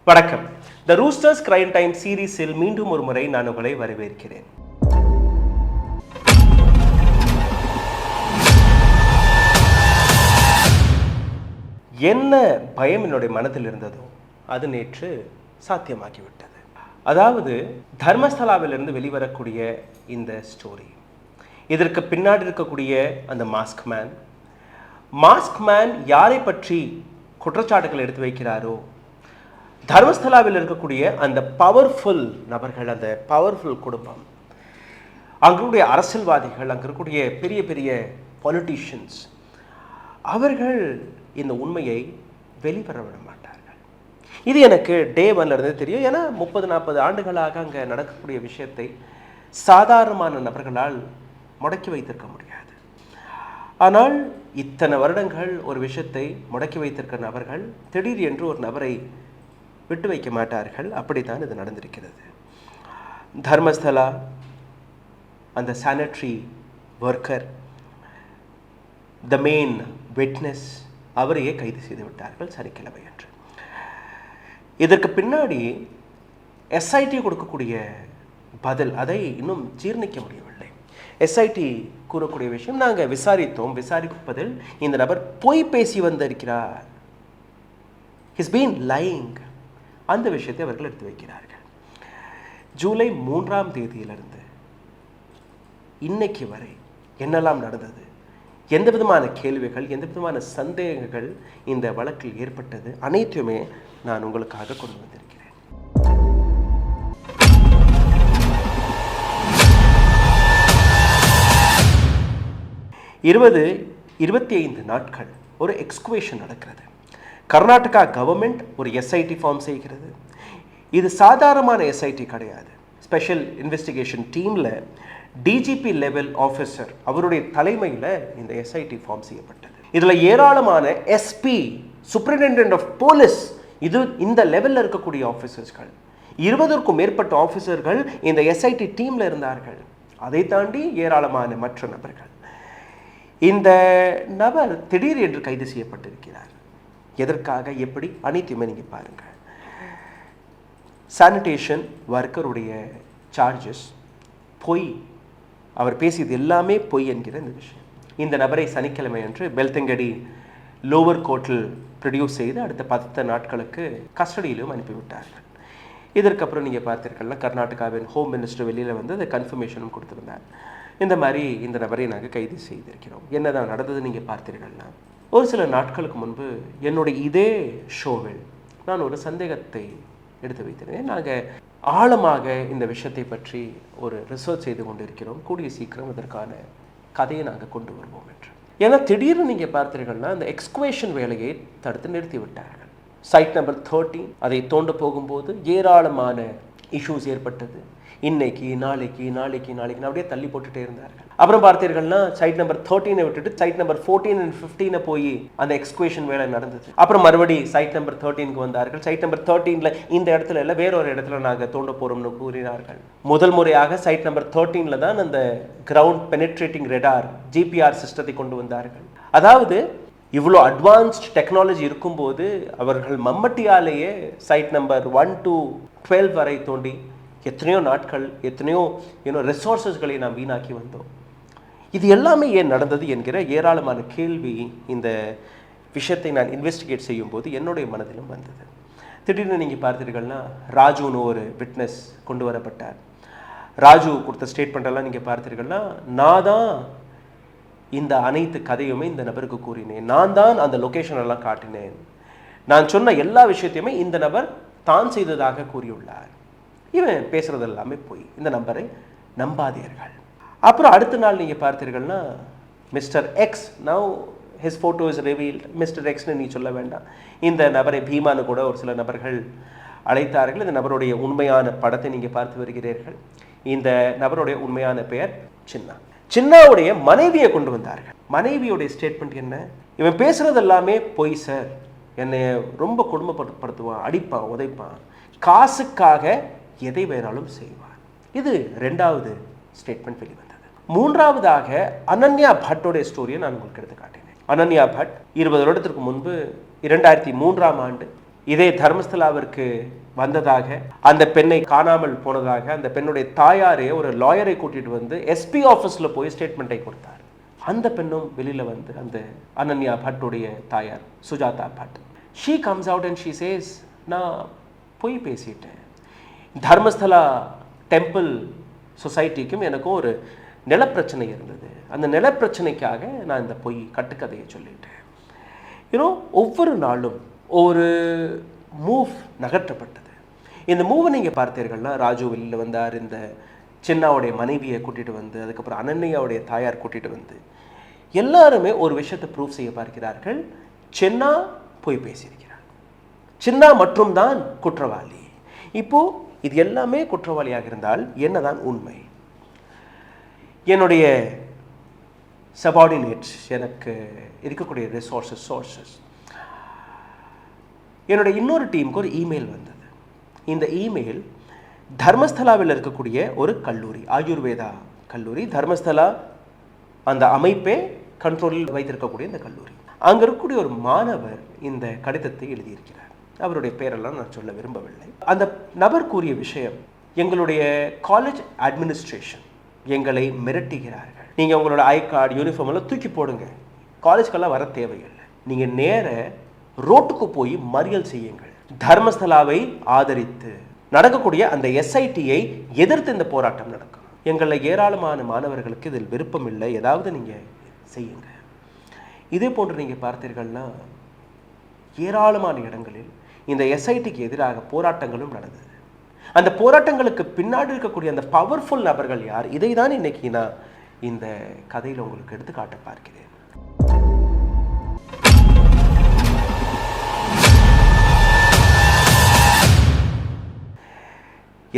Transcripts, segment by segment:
வணக்கம். த roosters crime time சீரீஸில் மீண்டும் ஒரு முறை நான் உங்களை வரவேற்கிறேன். என்ன பயம் என்னுடைய மனதில் இருந்ததோ அது நேற்று சாத்தியமாகிவிட்டது. அதாவது தர்மஸ்தலாவிலிருந்து வெளிவரக்கூடிய இந்த ஸ்டோரி, இதற்கு பின்னாடி இருக்கக்கூடிய அந்த மாஸ்க் மேன் யாரை பற்றி குற்றச்சாட்டுகள் எடுத்து வைக்கிறாரோ, தர்மஸ்தலாவில் இருக்கக்கூடிய அந்த பவர்ஃபுல் நபர்கள், அந்த பவர்ஃபுல் குடும்பம், அங்களுடைய அரசியல்வாதிகள், அங்கே இருக்கக்கூடிய பெரிய பெரிய பொலிட்டீஷியன்ஸ், அவர்கள் இந்த உண்மையை வெளிவர விட மாட்டார்கள். இது எனக்கு டே ஒன்ல இருந்து தெரியும். ஏன்னா 30-40 ஆண்டுகளாக அங்கே நடக்கக்கூடிய விஷயத்தை சாதாரணமான நபர்களால் முடக்கி வைத்திருக்க முடியாது. ஆனால் இத்தனை வருடங்கள் ஒரு விஷயத்தை முடக்கி வைத்திருக்கிற நபர்கள் திடீர் என்று ஒரு நபரை விட்டு வைக்க மாட்டார்கள். அப்படித்தான் இது நடந்திருக்கிறது. தர்மஸ்தலா அந்த sanitary worker, the main witness, அவரையே கைது செய்து விட்டார்கள் சனிக்கிழமை அன்று. இதற்கு பின்னாடி எஸ்ஐடி கொடுக்கக்கூடிய பதில், அதை இன்னும் ஜீர்ணிக்க முடியவில்லை. எஸ்ஐடி கூறக்கூடிய விஷயம், நாங்கள் விசாரித்தோம், விசாரிப்பதில் இந்த நபர் பொய் பேசி வந்திருக்கிறார், ஹிஸ் பீன் லைங், அந்த விஷயத்தை அவர்கள் எடுத்து வைக்கிறார்கள். ஜூலை 3ஆம் தேதியிலிருந்து இன்னைக்கு வரை என்னெல்லாம் நடந்தது, எந்த விதமான கேள்விகள், எந்த விதமான சந்தேகங்கள் இந்த வழக்கில் ஏற்பட்டது, அனைத்துமே நான் உங்களுக்காக கொண்டு வந்திருக்கிறேன். இருபது 25 நாட்கள் ஒரு எக்ஸ்குவேஷன் நடக்கிறது. கர்நாடகா கவர்மெண்ட் ஒரு எஸ்ஐடி ஃபார்ம் செய்கிறது. இது சாதாரணமான எஸ்ஐடி கிடையாது. ஸ்பெஷல் இன்வெஸ்டிகேஷன் டீமில் டிஜிபி லெவல் ஆஃபீஸர், அவருடைய தலைமையில் இந்த எஸ்ஐடி ஃபார்ம் செய்யப்பட்டது. இதில் ஏராளமான எஸ்பி, சூப்பரிண்டென்டென்ட் ஆஃப் போலீஸ், இந்த லெவலில் இருக்கக்கூடிய ஆஃபீஸர்ஸ்கள், 20க்கும் மேற்பட்ட ஆஃபீஸர்கள் இந்த எஸ்ஐடி டீமில் இருந்தார்கள். அதை தாண்டி ஏராளமான மற்ற நபர்கள். இந்த நபர் திடீர் என்று கைது செய்யப்பட்டிருக்கிறார். எதற்காக, எப்படி, அனைத்துமே நீங்கள் பாருங்கள். சானிடேஷன் ஒர்க்கருடைய சார்ஜஸ் பொய், அவர் பேசியது எல்லாமே பொய் என்கிற இந்த விஷயம். இந்த நபரை சனிக்கிழமை அன்று பெல்தங்கடி லோவர் கோர்ட்டில் ப்ரொடியூஸ் செய்து அடுத்த 10 நாட்களுக்கு கஸ்டடியிலும் அனுப்பிவிட்டார்கள். இதற்கப்புறம் நீங்கள் பார்த்தீர்கள்னா கர்நாடகாவின் ஹோம் மினிஸ்டர் வெளியில் வந்து அதை கன்ஃபர்மேஷனும் கொடுத்துருந்தார். இந்த மாதிரி இந்த நபரை நாங்கள் கைது செய்திருக்கிறோம். என்னதான் நடந்தது நீங்கள் பார்த்தீர்கள்னா, ஒரு சில நாட்களுக்கு முன்பு என்னுடைய இதே ஷோவில் நான் ஒரு சந்தேகத்தை எடுத்து வைத்திருந்தேன். நாங்கள் ஆழமாக இந்த விஷயத்தை பற்றி ஒரு ரிசர்ச் செய்து கொண்டு இருக்கிறோம். கூடிய சீக்கிரம் இதற்கான கதையை நாங்கள் கொண்டு வருவோம் என்று. ஏன்னா திடீர்னு நீங்கள் பார்த்தீர்கள்னா அந்த எக்ஸ்குவேஷன் வேலையை தடுத்து நிறுத்தி விட்டார்கள். சைட் நம்பர் 13 அதை தோண்ட போகும்போது ஏராளமான இஷ்யூஸ் ஏற்பட்டது. இன்னைக்கு நாளைக்கு அப்படியே தள்ளி போட்டுட்டே இருந்தார்கள். அப்புறம் பார்த்தீர்கள்னா சைட் நம்பர் 13 விட்டுட்டு சைட் நம்பர் 14 and 15 போய் அந்த எக்ஸ்குவேஷன் வேலை நடந்தது. அப்புறம் மறுபடி சைட் நம்பர் 13க்கு வந்தார்கள். சைட் நம்பர் 13ல இந்த இடத்துல இல்லை, வேற ஒரு இடத்துல நாங்கள் தோண்ட போறோம்னு கூறினார்கள். முதல் முறையாக சைட் நம்பர் 13ல தான் அந்த கிரவுண்ட் பெனிட்ரேட்டிங் ரெடார் ஜிபிஆர் சிஸ்டத்தை கொண்டு வந்தார்கள். அதாவது இவ்வளோ அட்வான்ஸ்ட் டெக்னாலஜி இருக்கும்போது அவர்கள் மம்மட்டியாலேயே சைட் நம்பர் 1 to 12 வரை தோண்டி எத்தனையோ நாட்கள், எத்தனையோ ரிசோர்ஸஸ்களை நாம் வீணாக்கி வந்தோம். இது எல்லாமே ஏன் நடந்தது என்கிற ஏராளமான கேள்வி இந்த விஷயத்தை நான் இன்வெஸ்டிகேட் செய்யும்போது என்னுடைய மனதிலும் வந்தது. திடீர்னு நீங்கள் பார்த்தீர்கள்னா ராஜுன்னு ஒரு விட்னஸ் கொண்டு வரப்பட்டார். ராஜு கொடுத்த ஸ்டேட்மெண்ட்டெல்லாம் நீங்கள் பார்த்தீர்கள்னா, நான் தான் இந்த அனைத்து கதையுமே இந்த நபருக்கு கூறினேன், நான் தான் அந்த லொக்கேஷனெல்லாம் காட்டினேன், நான் சொன்ன எல்லா விஷயத்தையுமே இந்த நபர் தான் செய்ததாக கூறியுள்ளார். இவன் பேசுறது எல்லாமே போய், இந்த நம்பரை நம்பாதீர்கள். அப்புறம் அடுத்த நாள் நீங்கள் பார்த்தீர்கள்னா mister X, now his photo is revealed, mister எக்ஸ்னு நீ சொல்ல வேண்டாம், இந்த நபரை பீமானு கூட ஒரு சில நபர்கள் அழைத்தார்கள். இந்த நபருடைய உண்மையான படத்தை நீங்கள் பார்த்து வருகிறீர்கள். இந்த நபருடைய உண்மையான பெயர் சின்னாவுடைய மனைவியை கொண்டு வந்தார்கள். மனைவியுடைய ஸ்டேட்மெண்ட் என்ன, இவன் பேசுறது எல்லாமே பொய் சார், என்னை ரொம்ப கொடுமைப்படுத்துவான், அடிப்பான், உதைப்பான், காசுக்காக எதை வேணாலும் செய்வான். இது 2வது ஸ்டேட்மெண்ட் வெளிவந்தது. 3வதாக அனன்யா பட்டோடைய ஸ்டோரியை நான் உங்களுக்கு எடுத்து காட்டினேன். அனன்யா பட் 20 வருடத்திற்கு முன்பு 2003ஆம் ஆண்டு இதே தர்மஸ்தலாவிற்கு வந்ததாக, அந்த பெண்ணை காணாமல் போனதாக அந்த பெண்ணுடைய தாயாரே ஒரு லாயரை கூட்டிட்டு வந்து எஸ்பி ஆஃபீஸ்ல போய் ஸ்டேட்மெண்ட்டை கொடுத்தார். அந்த பெண்ணும் வெளியில வந்து, அந்த அனன்யா பட்டுடைய தாயார் Sujatha but, she comes out and she chase, நான் பொய் பேசிட்டேன். தர்மஸ்தலா டெம்பிள் சொசைட்டிக்கும் எனக்கும் ஒரு நிலப்பிரச்சனை இருந்தது. அந்த நிலப்பிரச்சனைக்காக நான் இந்த பொய் கட்டுக்கதையை சொல்லிட்டேன். ஒவ்வொரு நாளும் ஒரு மூவ் நகற்றப்பட்டது. இந்த மூவை நீங்கள் பார்த்தீர்கள்னா, ராஜு வெளியில் வந்தார், இந்த சின்னாவுடைய மனைவியை கூட்டிகிட்டு வந்து, அதுக்கப்புறம் அனன்யாவுடைய தாயார் கூட்டிகிட்டு வந்து, எல்லாருமே ஒரு விஷயத்தை ப்ரூவ் செய்ய பார்க்கிறார்கள். சின்னா போய் பேசியிருக்கிறார், சின்னா மற்றும் தான் குற்றவாளி. இப்போ இது எல்லாமே குற்றவாளியாக இருந்தால் என்னதான் உண்மை? என்னுடைய சபார்டினேட்ஸ், எனக்கு இருக்கக்கூடிய சோர்சஸ், என்னுடைய இன்னொரு டீமுக்கு ஒரு இமெயில் வந்தது. இந்த இமெயில் தர்மஸ்தலாவில் இருக்கக்கூடிய ஒரு கல்லூரி, ஆயுர்வேதா கல்லூரி, தர்மஸ்தலா அந்த அமைப்பே கண்ட்ரோலில் வைத்திருக்கக்கூடிய இந்த கல்லூரி, அங்கே இருக்கக்கூடிய ஒரு மாணவர் இந்த கடிதத்தை எழுதியிருக்கிறார். அவருடைய பேரெல்லாம் நான் சொல்ல விரும்பவில்லை. அந்த நபர் கூறிய விஷயம், எங்களுடைய காலேஜ் அட்மினிஸ்ட்ரேஷன் எங்களை மிரட்டுகிறார்கள். நீங்கள் உங்களோட ஐ கார்டு, யூனிஃபார்ம் எல்லாம் தூக்கி போடுங்க, காலேஜ்க்கெல்லாம் வர தேவையில்லை, நீங்கள் நேர ரோட்டுக்கு போய் மறியல் செய்யுங்கள். தர்மஸ்தலாவை ஆதரித்து நடக்கக்கூடிய அந்த எஸ்ஐடியை எதிர்த்து இந்த போராட்டம் நடக்கும். எங்களில் ஏராளமான மாணவர்களுக்கு இதில் விருப்பம் இல்லை, ஏதாவது நீங்கள் செய்யுங்க. இதே போன்று நீங்கள் பார்த்தீர்கள்னா ஏராளமான இடங்களில் இந்த எஸ்ஐடிக்கு எதிராக போராட்டங்களும் நடந்தது. அந்த போராட்டங்களுக்கு பின்னாடி இருக்கக்கூடிய அந்த பவர்ஃபுல் நபர்கள் யார்? இதை தான் இன்னைக்கு நான் இந்த கதையில் உங்களுக்கு எடுத்துக்காட்ட பார்க்கிறேன்.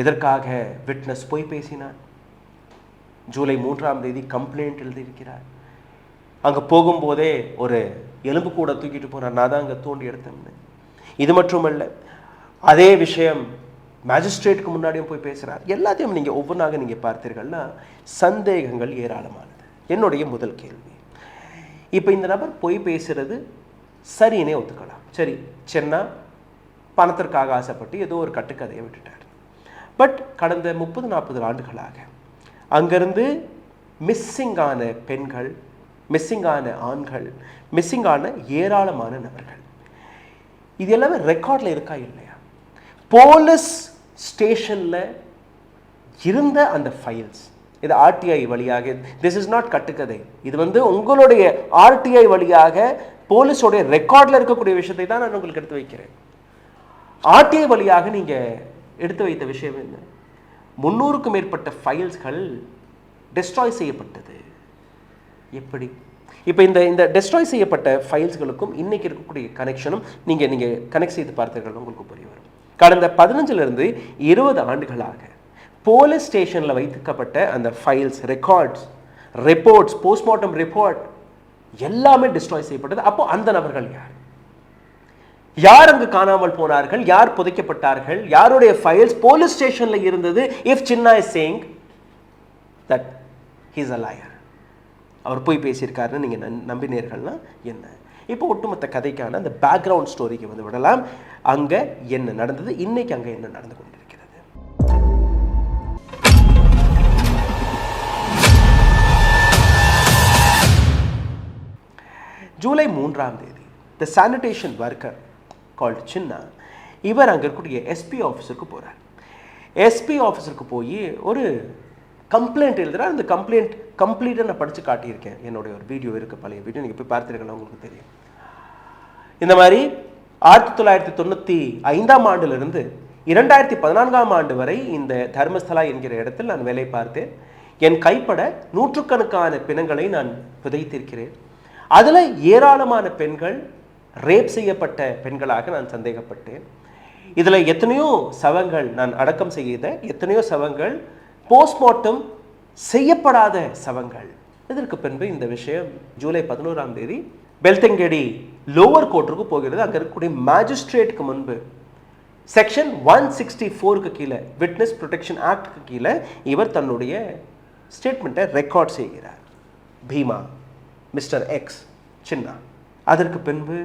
எதற்காக விட்னஸ் போய் பேசினார்? ஜூலை 3ஆம் தேதி கம்ப்ளைண்ட் எழுதியிருக்கிறார். அங்கே போகும்போதே ஒரு எலும்பு கூட தூக்கிட்டு போனார், நான் தான் அங்கே தோண்டி எடுத்தேன். இது மட்டுமல்ல, அதே விஷயம் மேஜிஸ்ட்ரேட்டுக்கு முன்னாடியும் போய் பேசுகிறார். எல்லாத்தையும் நீங்கள் ஒவ்வொன்றாக நீங்கள் பார்த்தீர்கள்னா சந்தேகங்கள் ஏராளமானது. என்னுடைய முதல் கேள்வி, இப்போ இந்த நபர் போய் பேசுறது சரின்னே ஒத்துக்கலாம். சரி, சென்னா பணத்திற்காக ஆசைப்பட்டு ஏதோ ஒரு கட்டுக்கதையை விட்டுட்டார். பட் கடந்த 30-40 ஆண்டுகளாக அங்கிருந்து மிஸ்ஸிங்கான பெண்கள், மிஸ்ஸிங்கான ஆண்கள், மிஸ்ஸிங்கான ஏராளமான நபர்கள், இது எல்லாமே ரெக்கார்டில் இருக்கா இல்லையா? போலீஸ் ஸ்டேஷனில் இருந்த அந்த ஃபைல்ஸ், இது ஆர்டிஐ வழியாக, திஸ் இஸ் நாட் கட்டுக்கதை, இது வந்து உங்களுடைய ஆர்டிஐ வழியாக போலீஸோடைய ரெக்கார்டில் இருக்கக்கூடிய விஷயத்தை தான் நான் உங்களுக்கு எடுத்து வைக்கிறேன். ஆர்டிஐ வழியாக நீங்கள் எடுத்து வைத்த விஷயம் என்ன? 300க்கும் மேற்பட்ட ஃபைல்ஸ்கள் டெஸ்ட்ராய் செய்யப்பட்டது. எப்படி? இப்போ இந்த டெஸ்ட்ராய் செய்யப்பட்ட ஃபைல்ஸ்களுக்கும் இன்னைக்கு இருக்கக்கூடிய கனெக்ஷனும் நீங்கள் கனெக்ட் செய்து பார்த்தீர்கள், உங்களுக்கு புரிய வரும். கடந்த 15லிருந்து 20 ஆண்டுகளாக போலீஸ் ஸ்டேஷனில் வைக்கப்பட்ட அந்த files, records, reports, postmortem report எல்லாமே டெஸ்ட்ராய் செய்யப்பட்டது. அப்போ அந்த நபர்கள் யார்? யார் அங்கு காணாமல் போனார்கள்? யார் புதைக்கப்பட்டார்கள்? யாருடைய ஃபைல்ஸ் போலீஸ் ஸ்டேஷனில் இருந்தது? If Chinna is saying that he is a lawyer, அவர் போய் பேசியிருக்காருன்னு நீங்கள் நம்பினீர்கள்னா என்ன? இப்போ ஒட்டுமொத்த கதைக்கான அந்த பேக்ரவுண்ட் ஸ்டோரிக்கு வந்து விடலாம். அங்கே என்ன நடந்தது, இன்னைக்கு அங்கே என்ன நடந்து கொண்டிருக்கிறது? ஜூலை 3ஆம் தேதி த சானிடேஷன் ஒர்க்கர் கால்ட் சின்னா, இவர் அங்கே இருக்கக்கூடிய எஸ்பி ஆஃபீஸருக்கு போகிறார். எஸ்பி ஆஃபீஸருக்கு போய் ஒரு கம்ப்ளைண்ட் எழுதுகிறார். அந்த கம்ப்ளைண்ட் கம்ப்ளீட்டாக நான் படித்து காட்டியிருக்கேன். என்னுடைய ஒரு வீடியோ இருக்குது, பழைய வீடியோ, நீங்கள் போய் பார்த்துருக்கலாம், உங்களுக்கு தெரியும். இந்த மாதிரி 1995ஆம் ஆண்டிலிருந்து 2014ஆம் ஆண்டு வரை இந்த தர்மஸ்தலா என்கிற இடத்தில் நான் வேலை பார்த்தேன். என் கைப்பட 100கணக்கான பிணங்களை நான் புதைத்திருக்கிறேன். அதில் ஏராளமான பெண்கள் ரேப் செய்யப்பட்ட பெண்களாக நான் சந்தேகப்பட்டேன். இதில் எத்தனையோ சவங்கள் நான் அடக்கம் செய்த, எத்தனையோ சவங்கள் போஸ்ட்மார்ட்டம் செய்யப்படாத சவங்கள். இதற்கு பின்பு இந்த விஷயம் ஜூலை 11ஆம் தேதி பெல்தங்கடி லோவர் கோர்ட்டுக்கு போகிறது. அங்கே இருக்கக்கூடிய மேஜிஸ்ட்ரேட்டுக்கு முன்பு செக்ஷன் 164க்கு கீழே, விட்னஸ் ப்ரொடெக்ஷன் ஆக்டுக்கு கீழே இவர் தன்னுடைய ஸ்டேட்மெண்ட்டை ரெக்கார்ட் செய்கிறார். பீமா, மிஸ்டர் எக்ஸ், சின்னா. அதற்கு பின்பு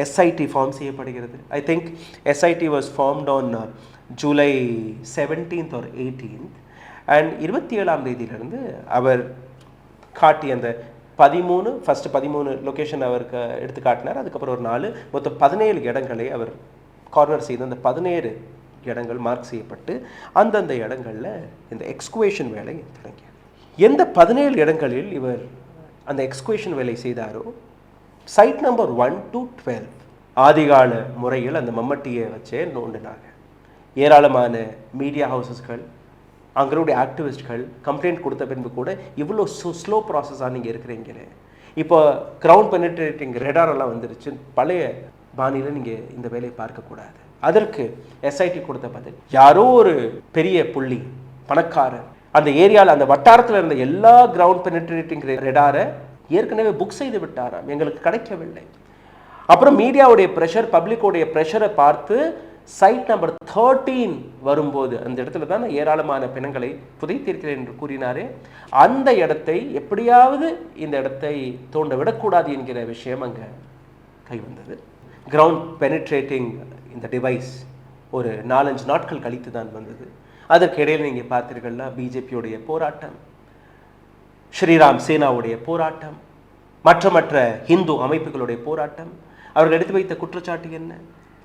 எஸ்ஐடி ஃபார்ம் செய்யப்படுகிறது. I think SIT was formed on July 17th or 18th. And 27ஆம் தேதியிலிருந்து அவர் காட்டிய அந்த 13 லொக்கேஷன் அவருக்கு எடுத்து காட்டினார். அதுக்கப்புறம் ஒரு 4 மொத்தம் 17 இடங்களை அவர் கார்னர் செய்து அந்த 17 இடங்கள் மார்க் செய்யப்பட்டு அந்தந்த இடங்களில் இந்த எக்ஸ்குவேஷன் வேலை தொடங்கியது. எந்த 17 இடங்களில் இவர் அந்த எக்ஸ்குவேஷன் வேலை செய்தாரோ சைட் நம்பர் 1 to 12 ஆதிகால முறையில் அந்த மம்மட்டியை வச்சே நோண்டினாங்க. ஏராளமான மீடியா ஹவுசஸ்கள், அங்களுடைய ஆக்டிவிஸ்ட்கள் கம்ப்ளைண்ட் கொடுத்த பின்பு கூட இவ்வளோ ஸ்லோ ப்ராசஸாக நீங்கள் இருக்கிறீங்களே, இப்போ கிரவுண்ட் பெனிட்ரேட்டிங் ரெடாரெல்லாம் வந்துருச்சு, பழைய பாணியில் நீங்கள் இந்த வேலையை பார்க்கக்கூடாது. அதற்கு எஸ்ஐடி கொடுத்த பதில், யாரோ ஒரு பெரிய புள்ளி பணக்காரர் அந்த ஏரியாவில் அந்த வட்டாரத்தில் இருந்த எல்லா கிரவுண்ட் பெனிட்ரேட்டிங் ரெடாரை ஏற்கனவே புக் செய்து விட்டாராம், எங்களுக்கு கிடைக்கவில்லை. அப்புறம் மீடியாவுடைய ப்ரெஷர், பப்ளிக்கோடைய ப்ரெஷரை பார்த்து சைட் நம்பர் 13 வரும்போது அந்த இடத்துல தான் ஏராளமான பிணங்களை புதைத்திருக்கிறேன் என்று கூறினாரே, அந்த இடத்தை எப்படியாவது இந்த இடத்தை தோண்ட விடக்கூடாது என்கிற விஷயம் அங்கே கை வந்தது. கிரவுண்ட் பெனிட்ரேட்டிங் இந்த டிவைஸ் ஒரு 4-5 நாட்கள் கழித்து தான் வந்தது. அதற்கு இடையில் நீங்கள் பார்த்தீர்கள்னா பிஜேபியுடைய போராட்டம், ஸ்ரீராம் சேனாவுடைய போராட்டம், மற்ற ஹிந்து அமைப்புகளுடைய போராட்டம். அவர்கள் எடுத்து வைத்த குற்றச்சாட்டு என்ன?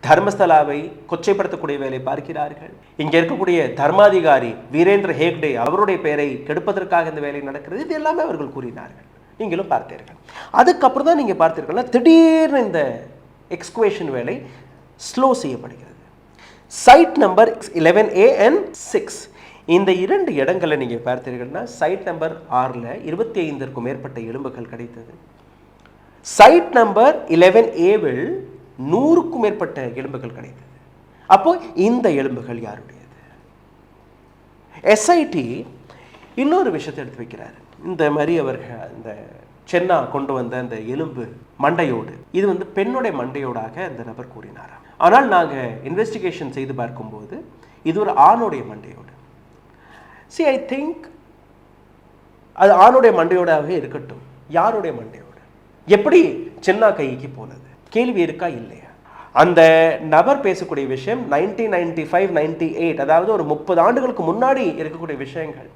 தர்மஸ்தலாவை கொச்சைப்படுத்தக்கூடிய வேலை பார்க்கிறார்கள். இங்கே இருக்கக்கூடிய தர்மாதிகாரி வீரேந்திர ஹேக்டே அவருடைய பெயரை கெடுப்பதற்காக இந்த வேலை நடக்கிறது. இது எல்லாமே அவர்கள் கூறினார்கள், நீங்களும் பார்த்தீர்கள். அதுக்கப்புறம் தான் நீங்கள் பார்த்தீர்கள்னா திடீர்னு இந்த எக்ஸ்குவேஷன் வேலை ஸ்லோ செய்யப்படுகிறது. சைட் நம்பர் 11A and 6 இந்த 2 இடங்களை நீங்கள் பார்த்தீர்கள்னா சைட் நம்பர் 6ல் 25க்கும் மேற்பட்ட எலும்புகள் கிடைத்தது. சைட் நம்பர் 11Aவில் 100க்கும் மேற்பட்ட எலும்புகள் கிடைத்தது. அப்போ இந்த எலும்புகள் யாருடையது? எஸ்ஐடி இன்னொரு விஷயத்தை எடுத்து வைக்கிறார். இந்த மாதிரி அவர்கள் இந்த சென்னா கொண்டு வந்த அந்த எலும்பு மண்டையோடு, இது வந்து பெண்ணுடைய மண்டையோடாக அந்த நபர் கூறினாராம். ஆனால் நாங்கள் இன்வெஸ்டிகேஷன் செய்து பார்க்கும்போது இது ஒரு ஆணுடைய மண்டையோடு. ஐ திங்க் அது ஆணுடைய மண்டையோடாகவே இருக்கட்டும், யாருடைய மண்டையோடு எப்படி சென்னா கைக்கு போனது கேள்வி இருக்கா இல்லையா? அந்த நபர் பேசக்கூடிய விஷயம் 1995-98, அதாவது ஒரு 30 ஆண்டுகளுக்கு முன்னாடி இருக்கக்கூடிய விஷயங்கள்.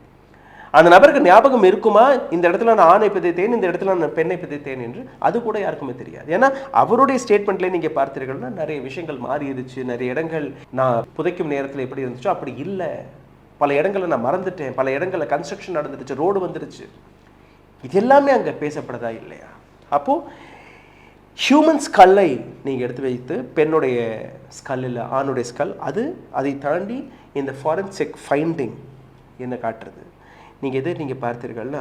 அந்த நபருக்கு ஞாபகம் இருக்குமா இந்த இடத்துல நான் ஆணை பிதைத்தேன், இந்த இடத்துல நான் பெண்ணை பிதைத்தேன் என்று? அது கூட யாருக்குமே தெரியாது. ஏன்னா அவருடைய ஸ்டேட்மெண்ட்லேயே நீங்கள் பார்த்தீர்கள்னா நிறைய விஷயங்கள் மாறிடுச்சு. நிறைய இடங்கள் நான் புதைக்கும் நேரத்தில் எப்படி இருந்துச்சோ அப்படி இல்லை, பல இடங்களை நான் மறந்துட்டேன், பல இடங்களில் கன்ஸ்ட்ரக்ஷன் நடந்துருச்சு, ரோடு வந்துருச்சு. இது எல்லாமே அங்கே பேசப்படுதா இல்லையா? அப்போது ஹியூமன் ஸ்கல்லை நீங்கள் எடுத்து வைத்து பெண்ணுடைய ஸ்கல் இல்லை ஆணுடைய ஸ்கல், அதை தாண்டி இந்த ஃபாரன்சிக் ஃபைண்டிங் என்ன காட்டுறது? நீங்கள் பார்த்தீர்கள்னா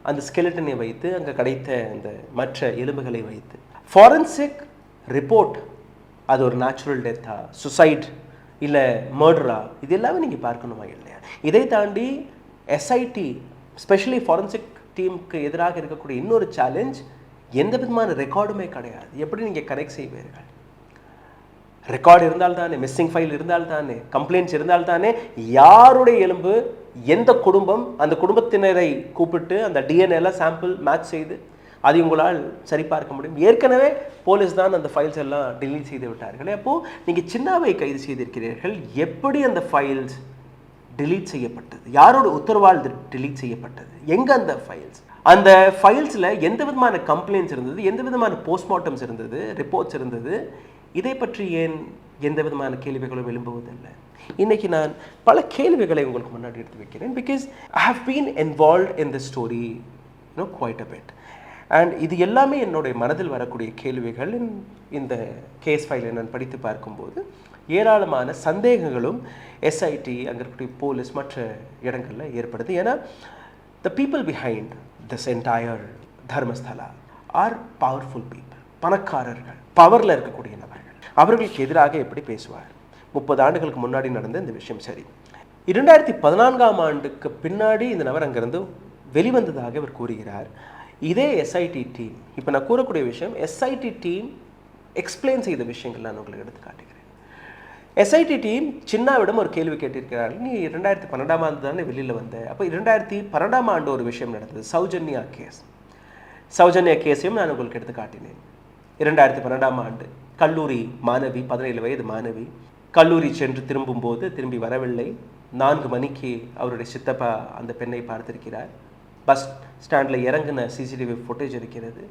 அந்த ஸ்கெலட்டனை வைத்து அங்கே கிடைத்த அந்த மற்ற எலும்புகளை வைத்து ஃபாரன்சிக் ரிப்போர்ட், அது ஒரு நேச்சுரல் டெத்தா, சுசைட் இல்லை மர்டரா, இது எல்லாமே நீங்கள் பார்க்கணுமா இல்லையா? இதை தாண்டி எஸ்ஐடி ஸ்பெஷலி ஃபாரன்சிக் டீமுக்கு எதிராக இருக்கக்கூடிய இன்னொரு சேலஞ்ச், எந்த விதமான ரெக்கார்டுமே கிடையாது. எப்படி நீங்கள் கனெக்ட் செய்வீர்கள்? ரெக்கார்டு இருந்தால் தானே, மிஸ்ஸிங் ஃபைல் இருந்தால் தானே, கம்ப்ளைண்ட்ஸ் இருந்தால் தானே யாருடைய எலும்பு, எந்த குடும்பம், அந்த குடும்பத்தினரை கூப்பிட்டு அந்த டிஎன்ஏல சாம்பிள் மேட்ச் செய்து அதை உங்களால் சரிபார்க்க முடியும். ஏற்கனவே போலீஸ் தான் அந்த ஃபைல்ஸ் எல்லாம் டெலீட் செய்து விட்டார்கள். அப்போது நீங்கள் சின்னாவை கைது செய்திருக்கிறீர்கள், எப்படி அந்த ஃபைல்ஸ் டெலீட் செய்யப்பட்டது? யாரோட உத்தரவால் டெலீட் செய்யப்பட்டது? எங்கே அந்த ஃபைல்ஸ்? அந்த ஃபைல்ஸில் எந்த விதமான கம்ப்ளைண்ட்ஸ் இருந்தது, எந்த விதமான போஸ்ட்மார்ட்டம்ஸ் இருந்தது, ரிப்போர்ட்ஸ் இருந்தது? இதை பற்றி ஏன் எந்த விதமான கேள்விகளும் எழும்புவதில்லை? இன்னைக்கு நான் பல கேள்விகளை உங்களுக்கு முன்னாடி எடுத்து வைக்கிறேன். Because I have been involve in the story quite a bit. And இது எல்லாமே என்னுடைய மனதில் வரக்கூடிய கேள்விகள். இந்த கேஸ் ஃபைலை நான் படித்து பார்க்கும்போது ஏராளமான சந்தேகங்களும் எஸ்ஐடி, அங்கே இருக்கக்கூடிய போலீஸ், மற்ற இடங்களில் ஏற்படுது. ஏன்னா the people behind this entire Dharmasthala R powerful people, பணக்காரர்கள், பவரில் இருக்கக்கூடிய நபர்கள். அவர்களுக்கு எதிராக எப்படி பேசுவார்? 30 ஆண்டுகளுக்கு முன்னாடி நடந்த இந்த விஷயம் சரி. 2014ஆம் ஆண்டுக்கு பின்னாடி இந்த நபர் அங்கிருந்து வெளிவந்ததாக இவர் கூறுகிறார். இதே எஸ்ஐடி டீம், இப்போ நான் கூறக்கூடிய விஷயம் எஸ்ஐடி டீம் எக்ஸ்பிளைன் செய்த விஷயங்கள் நான் உங்களுக்கு எடுத்து காட்டுகிறேன். எஸ்ஐடி டீம் சின்னாவிடம் ஒரு கேள்வி கேட்டிருக்கிறார்கள். நீ 2012ஆம் ஆண்டு தானே வெளியில் வந்த, அப்போ 2012ஆம் ஆண்டு ஒரு விஷயம் நடந்தது, சௌஜன்யா கேஸையும் நான் உங்களுக்கு எடுத்து காட்டினேன். 2012ஆம் ஆண்டு கல்லூரி மாணவி, 17 வயது மாணவி. கல்லூரி சென்று திரும்பும்போது திரும்பி வரவில்லை. 4 மணிக்கு அவருடைய சித்தப்பா அந்த பெண்ணை பார்த்திருக்கிறார். பஸ் ஸ்டாண்டில் இறங்கின சிசிடிவி ஃபுட்டேஜ் இருக்கிறது.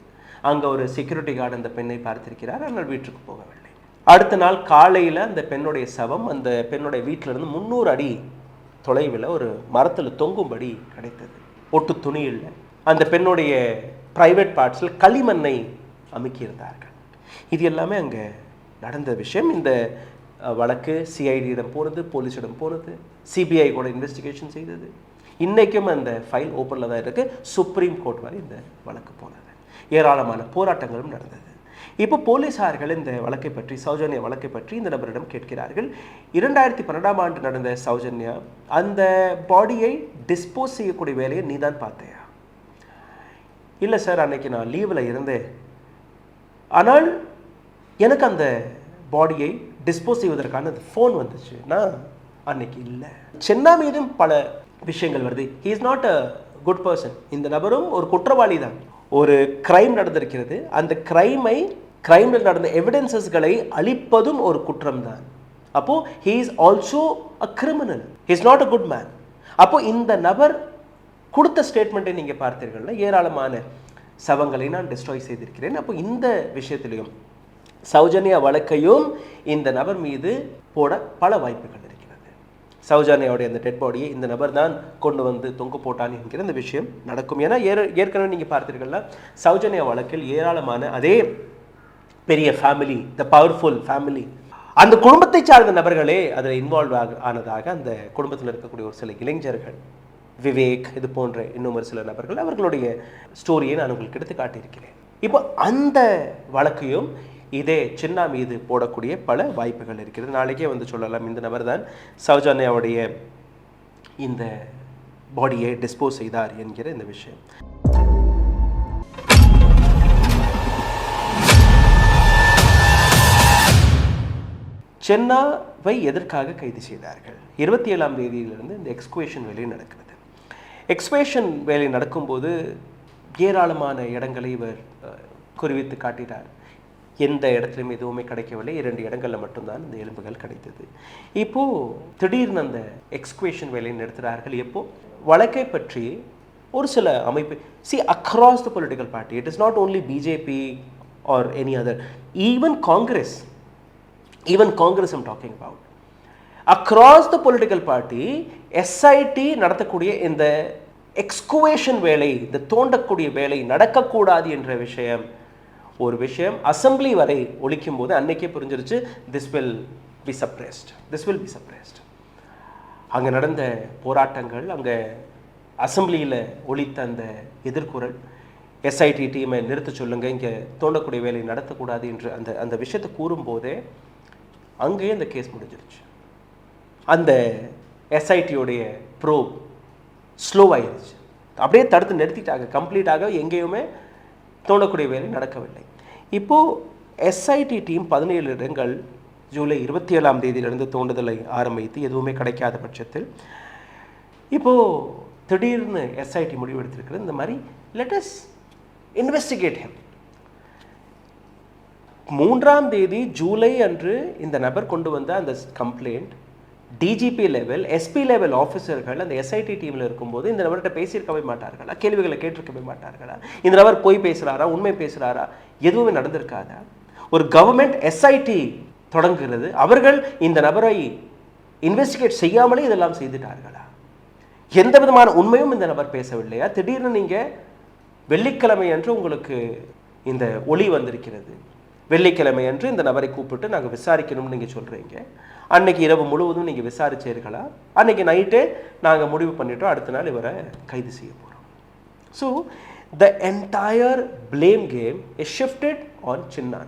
அங்கே ஒரு செக்யூரிட்டி கார்டு அந்த பெண்ணை பார்த்திருக்கிறார். ஆனால் வீட்டுக்கு போகவில்லை. அடுத்த நாள் காலையில் அந்த பெண்ணுடைய சவம் அந்த பெண்ணுடைய வீட்டிலிருந்து 300 அடி தொலைவில் ஒரு மரத்தில் தொங்கும்படி கிடைத்தது. ஒட்டு துணி இல்லை. அந்த பெண்ணுடைய ப்ரைவேட் பார்ட்ஸில் களிமண்ணை அமுக்கியிருந்தார்கள். இது எல்லாமே அங்கே நடந்த விஷயம். இந்த வழக்கு சிஐடியிடம் போனது, போலீஸிடம் போனது, சிபிஐ கூட இன்வெஸ்டிகேஷன் செய்தது. இன்றைக்கும் அந்த ஃபைல் ஓப்பனில் தான் இருக்குது. சுப்ரீம் கோர்ட் வரை இந்த வழக்கு போனது. ஏராளமான போராட்டங்களும் நடந்தது. இப்போ போலீஸார்கள் இந்த வழக்கை பற்றி, சௌஜன்யா வழக்கை பற்றி இந்த நபரிடம் கேட்கிறார்கள். 2012ஆம் ஆண்டு நடந்த சௌஜன்யா அந்த பாடியை டிஸ்போஸ் செய்யக்கூடிய வேலையை நீ தான் பார்த்தையா? இல்லை சார், அன்னைக்கு நான் லீவில் இருந்தேன். ஆனால் எனக்கு அந்த பாடியை டிஸ்போஸ் செய்வதற்கான ஃபோன் வந்துச்சு. நான் அன்னைக்கு இல்லை. சென்னா மீதும் பல விஷயங்கள் வருது. He is not a good person. இந்த நபரும் ஒரு குற்றவாளி தான். ஒரு கிரைம் நடந்திருக்கிறது. அந்த கிரைமில் நடந்த எவிடன்சஸ்களை அழிப்பதும் ஒரு குற்றம் தான். அப்போ he is also a criminal. He is not a good man. அப்போ இந்த நபர் கொடுத்த ஸ்டேட்மெண்ட்டை நீங்கள் பார்த்தீர்கள்னா, ஏராளமான சவங்களை நான் டிஸ்ட்ராய் செய்திருக்கிறேன். அப்போ இந்த விஷயத்திலையும் சௌஜன்யா வழக்கையும் இந்த நபர் மீது போட பல வாய்ப்புகள் இருக்கிறது. சௌஜன்யாவுடைய அந்த டெட் பாடியை இந்த நபர் தான் கொண்டு வந்து தொங்க போட்டான் என்கிற இந்த விஷயம் நடக்கும். ஏன்னா ஏற்கனவே நீங்கள் பார்த்தீர்கள்னா, சௌஜன்யா வழக்கில் ஏராளமான அதே பெரிய ஃபேமிலி, த பவர்ஃபுல் ஃபேமிலி, அந்த குடும்பத்தை சார்ந்த நபர்களே அதில் இன்வால்வ் ஆனதாக அந்த குடும்பத்தில் இருக்கக்கூடிய ஒரு சில இளைஞர்கள், விவேக், இது போன்ற இன்னும் ஒரு சில நபர்கள், அவர்களுடைய ஸ்டோரியை நான் உங்களுக்கு எடுத்து காட்டியிருக்கிறேன். இப்போ அந்த வழக்கையும் இதே சின்னா மீது போடக்கூடிய பல வாய்ப்புகள் இருக்கிறது. நாளைக்கே வந்து சொல்லலாம், இந்த நபர் தான் சௌஜன்யாவுடைய இந்த பாடியை டிஸ்போஸ் செய்தார் என்கிற இந்த விஷயம். சென்னாவை எதற்காக கைது செய்தார்கள்? 27ஆம் தேதியிலிருந்து இந்த எக்ஸ்குவேஷன் வேலை நடக்கிறது. எக்ஸ்குவேஷன் வேலை நடக்கும்போது ஏராளமான இடங்களை இவர் குறிவித்து காட்டினார். எந்த இடத்துலையும் எதுவுமே கிடைக்கவில்லை. 2 இடங்களில் மட்டும்தான் இந்த எலும்புகள் கிடைத்தது. இப்போது திடீர்னு அந்த எக்ஸ்குவேஷன் வேலையை நிறுத்துகிறார்கள். எப்போ வழக்கை பற்றி ஒரு சில அமைப்பு, across the political party, it is not only BJP or any other, even Congress I'm talking about. Across the political party, SIT நடத்தக்கூடிய இந்த எக்ஸ்குவேஷன் வேலை, இந்த தோண்டக்கூடிய வேலை நடக்கக்கூடாது என்ற ஒரு விஷயம் அசம்பிளி வரை ஒழிக்கும் போது அன்னைக்கே புரிஞ்சிருச்சு, திஸ் வில் பி சப்ரேஸ்ட். அங்கே நடந்த போராட்டங்கள், அங்கே அசம்பிளியில் ஒழித்த அந்த எதிர்குரல், SIT டீமை நிறுத்த சொல்லுங்க, இங்கே தோண்டக்கூடிய வேலை நடத்தக்கூடாது என்று அந்த விஷயத்தை கூறும்போதே அங்கேயே அந்த கேஸ் முடிஞ்சிருச்சு. அந்த SITயோடைய ப்ரோப் ஸ்லோ ஆயிடுச்சு. அப்படியே தடுத்து நிறுத்திட்டாங்க. கம்ப்ளீட்டாக எங்கேயுமே தோண்டக்கூடிய வேலை நடக்கவில்லை. இப்போது SIT டீம் 17 இடங்கள் ஜூலை 27ஆம் தேதியிலிருந்து தோண்டுதலை ஆரம்பித்து எதுவுமே கிடைக்காத பட்சத்தில் இப்போது திடீர்னு SIT முடிவெடுத்திருக்கிறது, இந்த மாதிரி லெட் அஸ் இன்வெஸ்டிகேட் ஹிம். 3ஆம் தேதி ஜூலை அன்று இந்த நபர் கொண்டு வந்த அந்த complaint DGP level, SP level ஆஃபீஸர்கள் அந்த SIT டீமில் இருக்கும்போது இந்த நபர்கிட்ட பேசியிருக்கவே மாட்டார்களா? கேள்விகளை கேட்டிருக்கவே மாட்டார்களா? இந்த நபர் போய் பேசுகிறாரா, உண்மை பேசுகிறாரா? எதுவுமே நடந்திருக்காதா? ஒரு கவர்மெண்ட் SIT தொடங்குகிறது, அவர்கள் இந்த நபரை இன்வெஸ்டிகேட் செய்யாமலே இதெல்லாம் செய்துட்டார்களா? எந்த விதமான உண்மையும் இந்த நபர் பேசவில்லையா? திடீர்னு நீங்கள் வெள்ளிக்கிழமை அன்று உங்களுக்கு இந்த ஒளி வந்திருக்கிறது, வெள்ளிக்கிழமை அன்று இந்த நபரை கூப்பிட்டு நாங்கள் விசாரிக்கணும்னு நீங்கள் சொல்கிறீங்க. அன்னைக்கு இரவு முழுவதும் நீங்கள் விசாரிச்சீர்களா? அன்னைக்கு நைட்டே நாங்கள் முடிவு பண்ணிட்டோம், அடுத்த நாள் இவரை கைது செய்ய போகிறோம். So the entire blame game is shifted on சின்னா.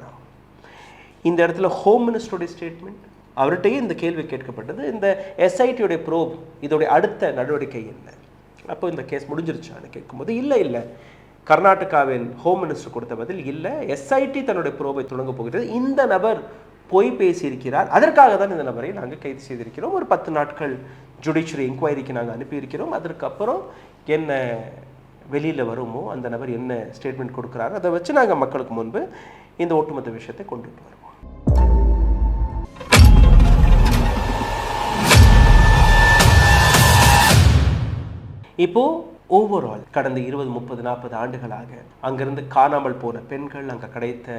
இந்த இடத்துல ஹோம் மினிஸ்டருடைய ஸ்டேட்மெண்ட், அவர்கிட்டயே இந்த கேள்வி கேட்கப்பட்டது, இந்த SITயோடைய ப்ரோப் இதோடைய அடுத்த நடவடிக்கை என்ன? அப்போ இந்த கேஸ் முடிஞ்சிருச்சான்னு கேட்கும்போது இல்லை, கர்நாடகாவின் ஹோம் மினிஸ்டர் கொடுத்த பதில் இல்லை, SIT தன்னுடைய ப்ரோபை தொடங்க போகிறது, இந்த நபர் போய் பேசியிருக்கிறார், அதற்காக தான் இந்த நபரை நாங்கள் கைது செய்திருக்கிறோம், ஒரு 10 நாட்கள் ஜுடிஷியரி என்கொயரிக்கு நாங்கள் அனுப்பியிருக்கிறோம், அதற்கப்புறம் என்ன வெளியில் வருமோ அந்த நபர் என்ன ஸ்டேட்மெண்ட் கொடுக்குறாரு அதை வச்சு நாங்கள் மக்களுக்கு முன்பு இந்த ஒட்டுமொத்த விஷயத்தை கொண்டுட்டு வருவோம். இப்போது ஓவரால் கடந்த 20-30-40 ஆண்டுகளாக அங்கிருந்து காணாமல் போன பெண்கள், அங்கே கிடைத்த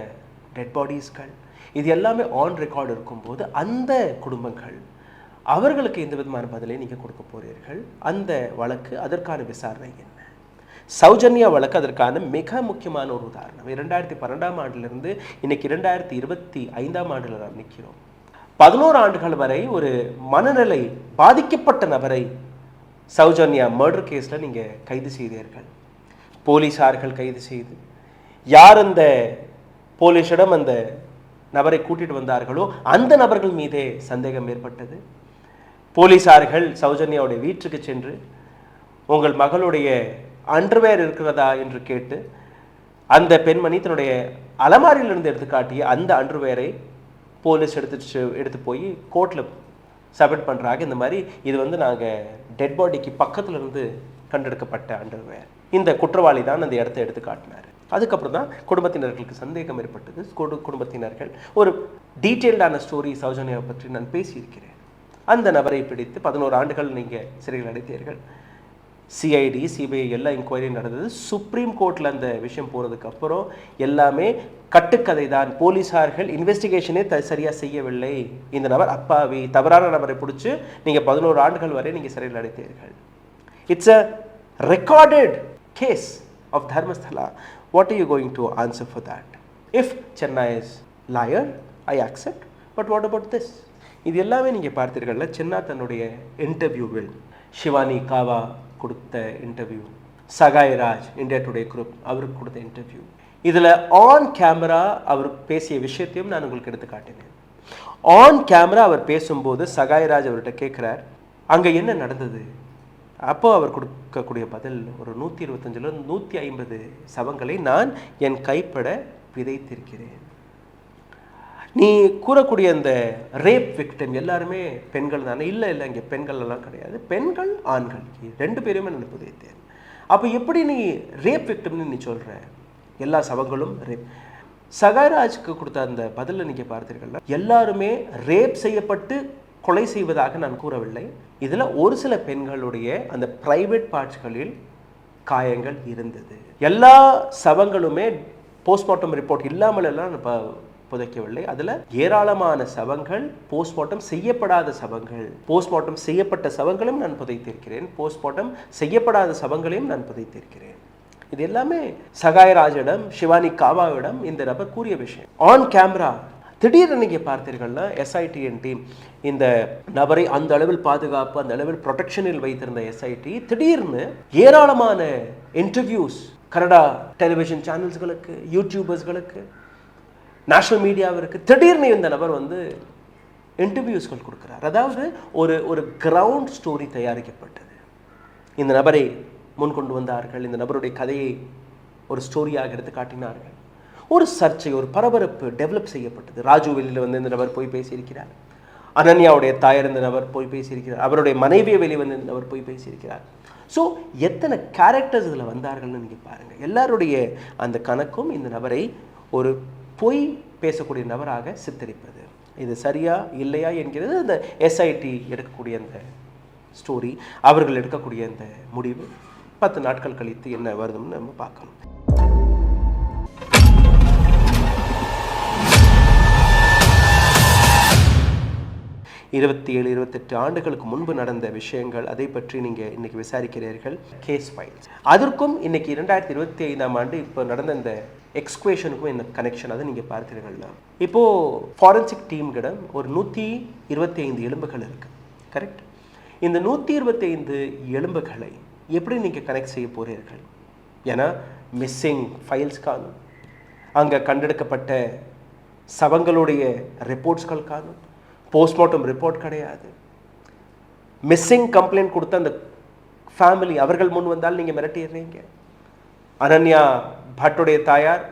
டெட் பாடிஸ்கள், இது எல்லாமே ஆன் ரெக்கார்டு இருக்கும்போது அந்த குடும்பங்கள் அவர்களுக்கு எந்த விதமான பதிலை நீங்கள் கொடுக்க போகிறீர்கள்? அந்த வழக்கு, அதற்கான விசாரணை என்ன? சௌஜன்யா வழக்கு அதற்கான மிக முக்கியமான ஒரு உதாரணம். 2012ஆம் ஆண்டிலிருந்து இன்னைக்கு 2025ஆம் ஆண்டில் நாம் நிற்கிறோம். 11 ஆண்டுகள் வரை ஒரு மனநிலை பாதிக்கப்பட்ட நபரை சௌஜன்யா மர்டர் கேஸில் நீங்கள் கைது செய்தீர்கள். போலீஸார்கள் கைது செய்து யார் அந்த போலீஸிடம் அந்த நபரை கூட்டிட்டு வந்தார்களோ அந்த நபர்கள் மீதே சந்தேகம் ஏற்பட்டது. போலீஸார்கள் சௌஜன்யாவுடைய வீட்டுக்கு சென்று உங்கள் மகளுடைய அண்டர்வேர் இருக்கிறதா என்று கேட்டு அந்த பெண்மணி தன்னுடைய அலமாரியிலிருந்து எடுத்து காட்டிய அந்த அண்டர்வேரை போலீஸ் எடுத்து போய் கோர்ட்டில் சப்மிட் பண்ணுறாங்க. இந்த மாதிரி இது நாங்கள் டெட் பாடிக்கு பக்கத்தில் இருந்து கண்டெடுக்கப்பட்ட அண்டர்வேர். இந்த குற்றவாளி தான் அந்த இடத்த எடுத்து காட்டினார். அதுக்கப்புறம் தான் குடும்பத்தினர்களுக்கு சந்தேகம் ஏற்பட்டது. குடும்பத்தினர்கள் ஒரு டீட்டெயில்டான ஸ்டோரி சௌஜன்யாவை பற்றி நான் பேசியிருக்கிறேன். அந்த நபரை பிடித்து 11 ஆண்டுகள் நீங்கள் சிறையில் அடைத்தீர்கள். சிஐடி, சிபிஐ எல்லாம் இன்கொயரி நடந்தது. சுப்ரீம் கோர்ட்டில் அந்த விஷயம் போகிறதுக்கு அப்புறம் எல்லாமே கட்டுக்கதை தான். போலீஸார்கள் இன்வெஸ்டிகேஷனே சரியாக செய்யவில்லை, இந்த நபர் அப்பாவி, தவறான நபரை பிடிச்சி நீங்கள் 11 ஆண்டுகள் வரை நீங்கள் சிறையில் அடைத்தீர்கள். It's a recorded case of Dharmasthala. What are you going to answer for that? If Chennai is liar, I accept. But what about this? இது எல்லாமே நீங்கள் பார்த்தீர்கள்ல. சென்னா தன்னுடைய இன்டர்வியூவில் ஷிவானி காவா கொடுத்த interview, Sahai Raj India today group அவருக்கு கொடுத்த இன்டர்வியூ, இதில் ஆன் கேமரா அவர் பேசிய விஷயத்தையும் நான் உங்களுக்கு எடுத்து காட்டினேன். ஆன் கேமரா அவர் பேசும்போது சகாய் ராஜ் அவர்கிட்ட கேட்குறார், அங்கே என்ன நடந்தது? அப்போ அவர் கொடுக்கக்கூடிய பதில், ஒரு 125-150 சவங்களை நான் என் கைப்பட விதைத்திருக்கிறேன். நீ கூறக்கூடிய அந்த ரேப் விக்டிம் எல்லாருமே பெண்கள் தானே? இல்லை இல்லை, இங்கே பெண்கள் எல்லாம் கிடையாது, பெண்கள் ஆண்கள் 2 பேருமே நான் புதைத்தேன். அப்போ எப்படி நீ ரேப் விக்டிம்னு நீ சொல்கிற? எல்லா சவங்களும் ரேப். சகாய்ராஜுக்கு கொடுத்த அந்த பதிலில் நீங்கள் பார்த்தீர்கள்னா, எல்லாருமே ரேப் செய்யப்பட்டு கொலை செய்வதாக நான் கூறவில்லை. இதில் ஒரு சில பெண்களுடைய அந்த பிரைவேட் பார்ட்ஸ்களில் காயங்கள் இருந்தது. எல்லா சவங்களுமே போஸ்ட்மார்ட்டம் ரிப்போர்ட் இல்லாமல் எல்லாம் புதைக்கவில்லை. அதில் ஏராளமான சவங்கள் போஸ்ட்மார்ட்டம் செய்யப்படாத சவங்கள், போஸ்ட்மார்ட்டம் செய்யப்பட்ட சவங்களையும் நான் புதைத்திருக்கிறேன், போஸ்ட்மார்ட்டம் செய்யப்படாத சவங்களையும் நான் புதைத்திருக்கிறேன். இது எல்லாமே சகாய்ராஜிடம், ஷிவானி காவாவிடம் இந்த நபர் கூறிய விஷயம். ஆன் கேமரா திடீர்னு நீங்கள் பார்த்தீர்கள்னா எஸ்ஐடிஎன் டீம் இந்த நபரை அந்த அளவில் பாதுகாப்பு, அந்த அளவில் ப்ரொடெக்ஷனில் வைத்திருந்த எஸ்ஐடி திடீர்னு ஏராளமான இன்டர்வியூஸ் கனடா டெலிவிஷன் சேனல்ஸ்களுக்கு, யூடியூபர்ஸ்களுக்கு, நேஷனல் மீடியாவிற்கு திடீர்னு இந்த நபர் இன்டர்வியூஸ்கள் கொடுக்குறார். அதாவது ஒரு கிரவுண்ட் ஸ்டோரி தயாரிக்கப்பட்டது. இந்த நபரை முன்கொண்டு வந்தார்கள், இந்த நபருடைய கதையை ஒரு ஸ்டோரியாக எடுத்து காட்டினார்கள். ஒரு சர்ச்சை, ஒரு பரபரப்பு டெவலப் செய்யப்பட்டது. ராஜு வெளியில் இந்த நபர் போய் பேசியிருக்கிறார், அனன்யாவுடைய தாயார் இந்த நபர் போய் பேசியிருக்கிறார், அவருடைய மனைவியை வெளியே இந்த நபர் போய் பேசியிருக்கிறார். ஸோ எத்தனை கேரக்டர்ஸ் இதில் வந்தார்கள்னு நீங்கள் பாருங்கள். எல்லாருடைய அந்த கணக்கும் இந்த நபரை ஒரு பொய் பேசக்கூடிய நபராக சித்தரிப்பது. இது சரியா இல்லையா என்கிறது அந்த எஸ்ஐடி எடுக்கக்கூடிய அந்த ஸ்டோரி, அவர்கள் எடுக்கக்கூடிய அந்த முடிவு 10 நாட்கள் கழித்து என்ன வருதுன்னு நம்ம பார்க்கணும். 27-28 ஆண்டுகளுக்கு முன்பு நடந்த விஷயங்கள், அதை பற்றி நீங்கள் இன்னைக்கு விசாரிக்கிறீர்கள். கேஸ் ஃபைல்ஸ் அதற்கும் இன்னைக்கு 2025ஆம் ஆண்டு இப்போ நடந்த இந்த எக்ஸ்குவேஷனுக்கும் என்ன கனெக்ஷன், அதை நீங்கள் பார்த்தீர்கள்னா, இப்போது ஃபாரன்சிக் டீம்கிடம் ஒரு 125 எலும்புகள் இருக்குது, கரெக்ட்? இந்த 125 எலும்புகளை எப்படி நீங்கள் கனெக்ட் செய்ய போகிறீர்கள்? ஏன்னா மிஸ்ஸிங் ஃபைல்ஸ் காணும், அங்கே கண்டெடுக்கப்பட்ட சவங்களுடைய ரிப்போர்ட்ஸ்கள் காணும், போஸ்ட்மார்ட்டம் ரிப்போர்ட் கிடையாது. மிஸ்ஸிங் கம்ப்ளைண்ட் கொடுத்த அந்த ஃபேமிலி அவர்கள் முன் வந்தால் நீங்கள் மிரட்டிடுறீங்க. அனன்யா பட்டுடைய தாயார்,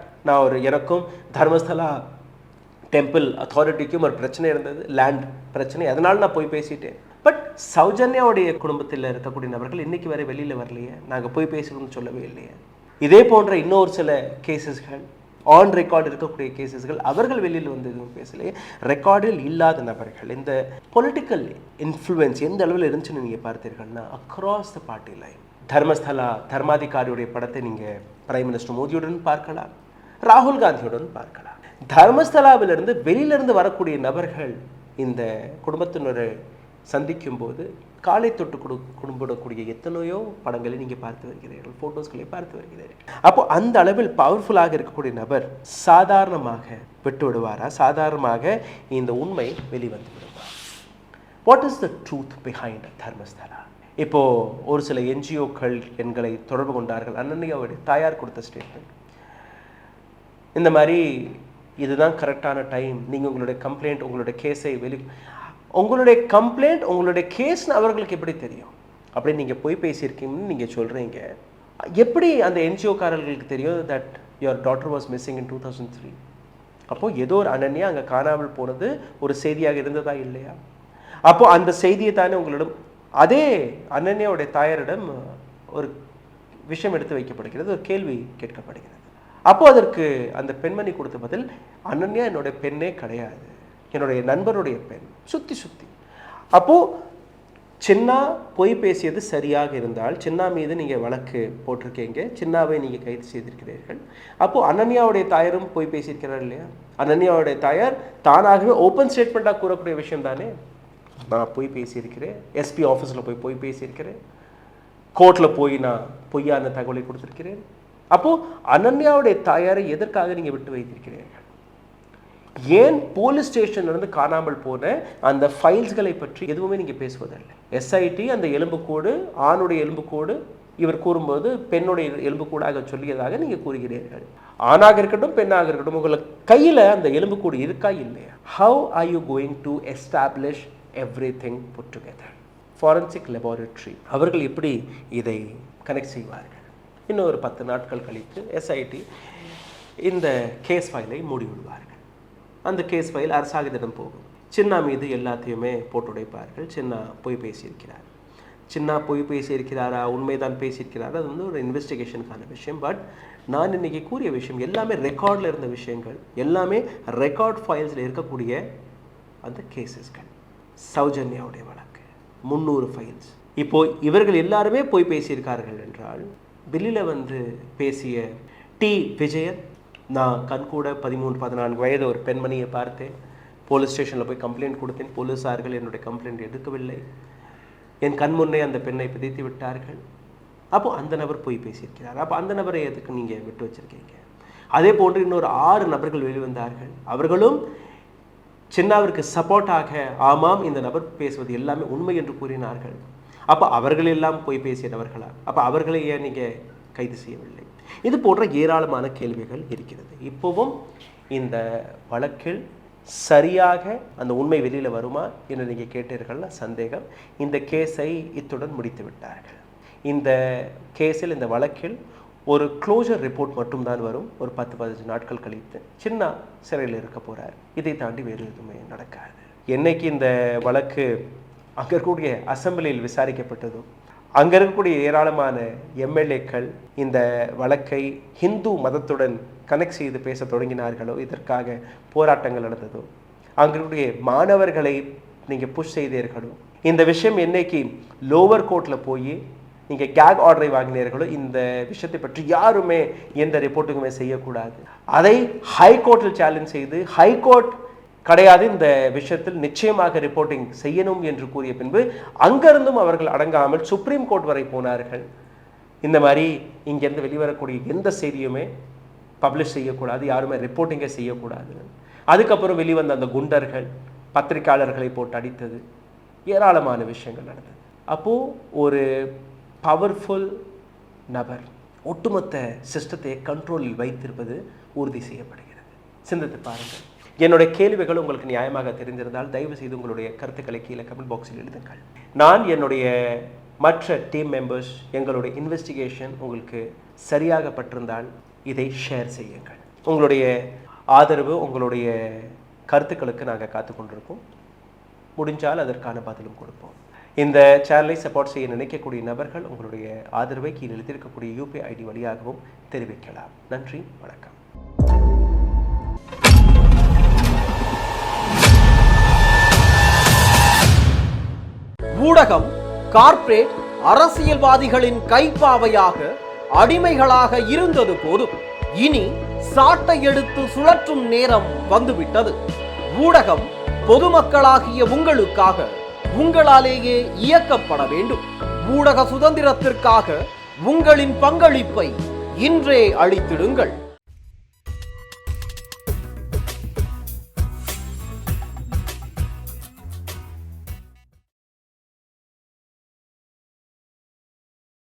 எனக்கும் தர்மஸ்தலா டெம்பிள் அத்தாரிட்டிக்கும் ஒரு பிரச்சனை இருந்தது, லேண்ட் பிரச்சனை, அதனால நான் போய் பேசிட்டேன். பட் சௌஜன்யாவுடைய குடும்பத்தில் இருக்கக்கூடிய நபர்கள் இன்னைக்கு வரை வெளியில் வரலையே, நாங்கள் போய் பேசணும்னு சொல்லவே இல்லையே. இதே போன்ற இன்னொரு சில கேசஸ்கள், ஆன் ரெக்கார்டு இருக்கக்கூடிய கேசஸ்கள், அவர்கள் வெளியில் வந்து எதுவும் பேசலையே. ரெக்கார்டில் இல்லாத நபர்கள், இந்த பொலிட்டிக்கல் இன்ஃப்ளூயன்ஸ் எந்த அளவில் இருந்துச்சுன்னு நீங்கள் பார்த்தீர்கள்னா, across the party line Dharmasthala தர்மாதிகாரியுடைய படத்தை நீங்கள் பிரைம் மினிஸ்டர் மோடியுடன் பார்க்கலாம், ராகுல் காந்தியுடன் பார்க்கலாம். தர்மஸ்தலாவிலிருந்து வெளியிலிருந்து வரக்கூடிய நபர்கள் இந்த குடும்பத்தினரை சந்திக்கும் போது காலை தொட்டு குடும்பக்கூடிய எத்தனையோ படங்களை நீங்கள் பார்த்து வருகிறீர்கள், ஃபோட்டோஸ்களை பார்த்து வருகிறீர்கள். அப்போ அந்த அளவில் பவர்ஃபுல்லாக இருக்கக்கூடிய நபர் சாதாரணமாக விட்டு விடுவாரா? சாதாரணமாக இந்த உண்மை வெளிவந்து விடுமா? What is the truth behind Dharmasthala? இப்போ ஒரு சில என்ஜிஓக்கள் எங்களை தொடர்பு கொண்டார்கள். அனன்யாவுடைய தாயார் கொடுத்த ஸ்டேட்மெண்ட் இந்த மாதிரி, இதுதான் கரெக்டான டைம், நீங்கள் உங்களுடைய கம்ப்ளைண்ட் உங்களுடைய கேஸை உங்களுடைய கம்ப்ளைண்ட் உங்களுடைய கேஸ்னு அவர்களுக்கு எப்படி தெரியும்? அப்படி நீங்கள் போய் பேசியிருக்கீங்கன்னு நீங்கள் சொல்கிறீங்க. எப்படி அந்த என்ஜிஓக்காரர்களுக்கு தெரியும் that your daughter was missing இன் 2003? அப்போது ஏதோ ஒரு அனன்யா அங்கே காணாமல் போனது ஒரு செய்தியாக இருந்ததா இல்லையா? அப்போது அந்த செய்தியை தானே உங்களிடம் அதே அனன்யாவுடைய தாயாரிடம் ஒரு விஷயம் எடுத்து வைக்கப்படுகிறது, ஒரு கேள்வி கேட்கப்படுகிறது. அப்போது அதற்கு அந்த பெண்மணி கொடுத்த பதில், அனன்யா என்னுடைய பெண்ணே கிடையாது, என்னுடைய நண்பருடைய பெண், சுற்றி. அப்போது சின்னா பொய் பேசியது சரியாக இருந்தால் சின்னா மீது நீங்கள் வழக்கு போட்டிருக்கீங்க, சின்னாவை நீங்கள் கைது செய்திருக்கிறீர்கள். அப்போது அனன்யாவுடைய தாயாரும் பொய் பேசியிருக்கிறார் இல்லையா? அனன்யாவுடைய தாயார் தானாகவே ஓப்பன் ஸ்டேட்மெண்ட்டாக கூறக்கூடிய விஷயம் தானே, நான் பொய் பேசியிருக்கிறேன், எஸ்பி ஆஃபீஸில் போய் பேசியிருக்கிறேன், கோர்ட்டில் போய் நான் பொய்யான தகவலை கொடுத்துருக்கிறேன். அப்போது அனன்யாவுடைய தாயாரை எதற்காக நீங்கள் விட்டு வைத்திருக்கிறீர்கள்? ஏன் போலீஸ் ஸ்டேஷன்லேருந்து காணாமல் போன அந்த ஃபைல்ஸ்களை பற்றி எதுவுமே நீங்கள் பேசுவதில்லை? எஸ்ஐடி அந்த எலும்புக்கூடு, ஆணுடைய எலும்புக்கூடு இவர் கூறும்போது பெண்ணுடைய எலும்புக்கூடாக சொல்லியதாக நீங்கள் கூறுகிறீர்கள். ஆணாக இருக்கட்டும் பெண்ணாக இருக்கட்டும், உங்களுக்கு கையில் அந்த எலும்புக்கூடு இருக்கா இல்லையா? How are you going to establish everything put together? Forensic laboratory அவர்கள் எப்படி இதை கனெக்ட் செய்வார்கள்? இன்னும் ஒரு 10 நாட்கள் கழித்து எஸ்ஐடி இந்த கேஸ் ஃபைலை மூடிவிடுவார்கள். அந்த கேஸ் ஃபைல் அரசாங்கத்திடம் போகும். சின்னா மீது எல்லாத்தையுமே போட்டு உடைப்பார்கள். சின்னா பொய் பேசியிருக்கிறார், சின்னா பொய் பேசியிருக்கிறாரா, உண்மைதான் பேசியிருக்கிறாரா, அது வந்து ஒரு இன்வெஸ்டிகேஷனுக்கான விஷயம். பட் நான் இன்னைக்கு கூறிய விஷயம் எல்லாமே ரெக்கார்டில் இருந்த விஷயங்கள், எல்லாமே ரெக்கார்ட் ஃபைல்ஸில் இருக்கக்கூடிய அந்த கேசஸ்கள். சௌஜன்யாவுடைய வழக்கு 300 ஃபைல்ஸ். இப்போ இவர்கள் எல்லாருமே பொய் பேசியிருக்கார்கள் என்றால், வெளியில் வந்து பேசிய டி விஜயன், நான் கண்கூட 13-14 வயது ஒரு பெண்மணியை பார்த்தேன், போலீஸ் ஸ்டேஷனில் போய் கம்ப்ளைண்ட் கொடுத்தேன், போலீஸார்கள் என்னுடைய கம்ப்ளைண்ட் எடுக்கவில்லை, என் கண் முன்னே அந்த பெண்ணை பிதைத்து விட்டார்கள். அப்போது அந்த நபர் போய் பேசியிருக்கிறார். அப்போ அந்த நபரை எதுக்கு நீங்கள் விட்டு வச்சுருக்கீங்க? அதே போன்று இன்னொரு 6 நபர்கள் வெளிவந்தார்கள். அவர்களும் சின்னாவிற்கு சப்போர்ட்டாக ஆமாம் இந்த நபர் பேசுவது எல்லாமே உண்மை என்று கூறினார்கள். அப்போ அவர்கள் எல்லாம் போய் பேசிய நபர்களா? அப்போ அவர்களை ஏன் நீங்கள் கைது செய்யவில்லை? இது போன்ற ஏராளமான கேள்விகள் இருக்கிறது. இப்போவும் இந்த வழக்கில் சரியாக அந்த உண்மை வெளியில் வருமா என்று நீங்கள் கேட்டீர்கள்னா சந்தேகம். இந்த கேஸை இத்துடன் முடித்து விட்டார்கள். இந்த கேஸில், இந்த வழக்கில் ஒரு க்ளோஷர் ரிப்போர்ட் மட்டும்தான் வரும். ஒரு 10-15 நாட்கள் கழித்து சின்ன சிறையில் இருக்க போகிறார். இதை தாண்டி வேறு எதுவுமே நடக்காது. என்னைக்கு இந்த வழக்கு அங்கே இருக்கக்கூடிய அசம்பிளியில் விசாரிக்கப்பட்டதோ, அங்கே இருக்கக்கூடிய ஏராளமான எம்எல்ஏக்கள் இந்த வழக்கை ஹிந்து மதத்துடன் கனெக்ட் செய்து பேச தொடங்கினார்களோ, இதற்காக போராட்டங்கள் நடந்ததோ, அங்கே இருக்கக்கூடிய மாணவர்களை நீங்கள் புஷ் செய்தீர்களோ, இந்த விஷயம் என்னைக்கு லோவர் கோர்ட்டில் போய் நீங்கள் கேக் ஆர்டரை வாங்கினீர்களோ, இந்த விஷயத்தை பற்றி யாருமே எந்த ரிப்போர்ட்டுக்குமே செய்யக்கூடாது, அதை ஹைகோர்ட்டில் சேலஞ்ச் செய்து ஹைகோர்ட் கிடையாது இந்த விஷயத்தில் நிச்சயமாக ரிப்போர்ட்டிங் செய்யணும் என்று கூறிய பின்பு அங்கிருந்தும் அவர்கள் அடங்காமல் சுப்ரீம் கோர்ட் வரை போனார்கள். இந்த மாதிரி இங்கேருந்து வெளிவரக்கூடிய எந்த செய்தியுமே பப்ளிஷ் செய்யக்கூடாது, யாருமே ரிப்போர்ட்டிங்கை செய்யக்கூடாது. அதுக்கப்புறம் வெளிவந்த அந்த குண்டர்கள் பத்திரிகையாளர்களை போட்டு அடித்தது, ஏராளமான விஷயங்கள் நடந்தது. அப்போது ஒரு பவர்ஃபுல் நபர் ஒட்டுமொத்த சிஸ்டத்தை கண்ட்ரோலில் வைத்திருப்பது உறுதி செய்யப்படுகிறது. சிந்தித்து பாருங்கள். என்னுடைய கேள்விகள் உங்களுக்கு நியாயமாக தெரிந்திருந்தால் தயவு செய்து உங்களுடைய கருத்துக்களை கீழே கமெண்ட் பாக்ஸில் எழுதுங்கள். நான் என்னுடைய மற்ற டீம் மெம்பர்ஸ் எங்களுடைய இன்வெஸ்டிகேஷன் உங்களுக்கு சரியாக பட்டிருந்தால் இதை ஷேர் செய்யுங்கள். உங்களுடைய ஆதரவு, உங்களுடைய கருத்துக்களுக்கு நாங்கள் காத்து கொண்டிருக்கோம். முடிஞ்சால் அதற்கான பதிலும் கொடுப்போம். இந்த சேனலை சப்போர்ட் செய்ய நினைக்கக்கூடிய நபர்கள் உங்களுடைய ஆதரவை கீழே எழுதியிருக்கக்கூடிய யூபிஐ ஐடி வழியாகவும் தெரிவிக்கலாம். நன்றி, வணக்கம். ஊடகம், கார்ப்பரேட், அரசியல்வாதிகளின் கைப்பாவையாக அடிமைகளாக இருந்தது போதும். இனி சாட்டை எடுத்து சுழற்றும் நேரம் வந்துவிட்டது. ஊடகம் பொதுமக்களாகிய உங்களுக்காக உங்களாலேயே இயக்கப்பட வேண்டும். ஊடக சுதந்திரத்திற்காக உங்களின் பங்களிப்பை இன்றே அளித்திடுங்கள்.